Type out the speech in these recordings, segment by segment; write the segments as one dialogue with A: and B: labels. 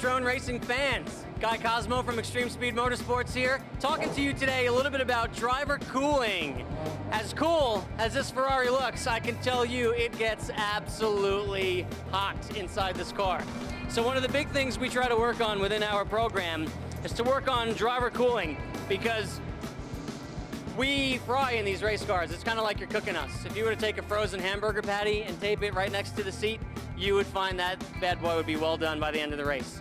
A: Patron Racing fans, Guy Cosmo from Extreme Speed Motorsports here, talking to you today a little bit about driver cooling. As cool as this Ferrari looks, I can tell you it gets absolutely hot inside this car. So one of the big things we try to work on within our program is to work on driver cooling, because we fry in these race cars. It's kind of like you're cooking us. If you were to take a frozen hamburger patty and tape it right next to the seat, you would find that bad boy would be well done by the end of the race.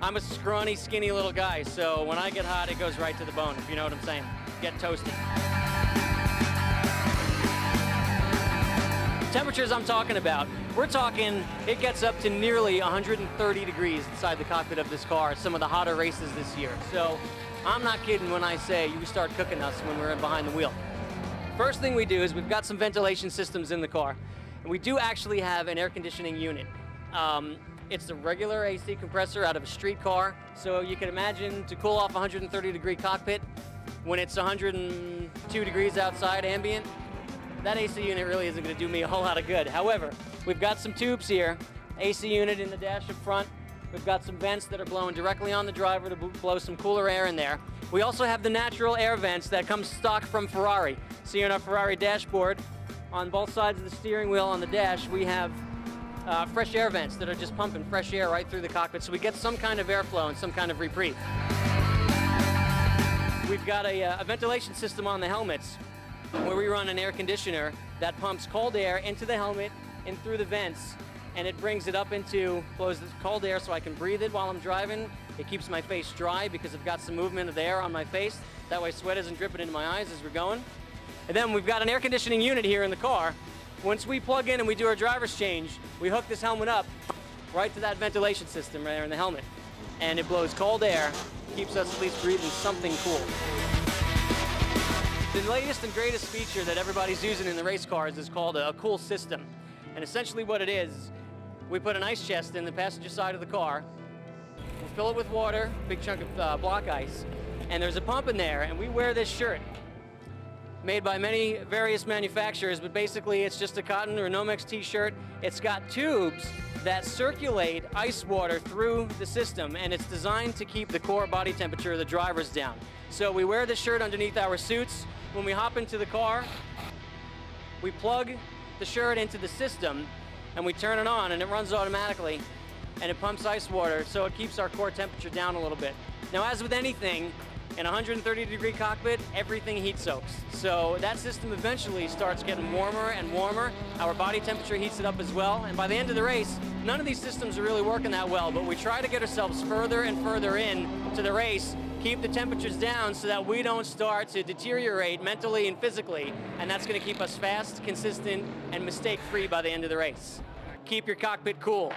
A: I'm a scrawny, skinny little guy, so when I get hot, it goes right to the bone, if you know what I'm saying. Get toasted. Temperatures I'm talking about, we're talking, it gets up to nearly 130 degrees inside the cockpit of this car, some of the hotter races this year. So I'm not kidding when I say you start cooking us when we're behind the wheel. First thing we do is we've got some ventilation systems in the car. And we do actually have an air conditioning unit. It's a regular AC compressor out of a street car. So you can imagine to cool off a 130 degree cockpit when it's 102 degrees outside ambient, that AC unit really isn't going to do me a whole lot of good. However, we've got some tubes here, AC unit in the dash up front. We've got some vents that are blowing directly on the driver to blow some cooler air in there. We also have the natural air vents that come stock from Ferrari. See on our Ferrari dashboard, on both sides of the steering wheel on the dash, we have fresh air vents that are just pumping fresh air right through the cockpit, so we get some kind of airflow and some kind of reprieve. We've got a ventilation system on the helmets where we run an air conditioner that pumps cold air into the helmet and through the vents, and it brings it up into, blows the cold air so I can breathe it while I'm driving. It keeps my face dry because I've got some movement of the air on my face. That way sweat isn't dripping into my eyes as we're going. And then we've got an air conditioning unit here in the car. Once we plug in and we do our driver's change, we hook this helmet up right to that ventilation system right there in the helmet. And it blows cold air, keeps us at least breathing something cool. The latest and greatest feature that everybody's using in the race cars is called a cool system. And essentially what it is, we put an ice chest in the passenger side of the car, we fill it with water, big chunk of block ice, and there's a pump in there, and we wear this shirt made by many various manufacturers, but basically it's just a cotton or Nomex t-shirt. It's got tubes that circulate ice water through the system, and it's designed to keep the core body temperature of the drivers down. So we wear this shirt underneath our suits. When we hop into the car, we plug the shirt into the system and we turn it on, and it runs automatically, and it pumps ice water, so it keeps our core temperature down a little bit. Now, as with anything, in a 130 degree cockpit, everything heat soaks. So that system eventually starts getting warmer and warmer. Our body temperature heats it up as well. And by the end of the race, none of these systems are really working that well, but we try to get ourselves further and further in to the race, keep the temperatures down so that we don't start to deteriorate mentally and physically. And that's gonna keep us fast, consistent, and mistake-free by the end of the race. Keep your cockpit cool.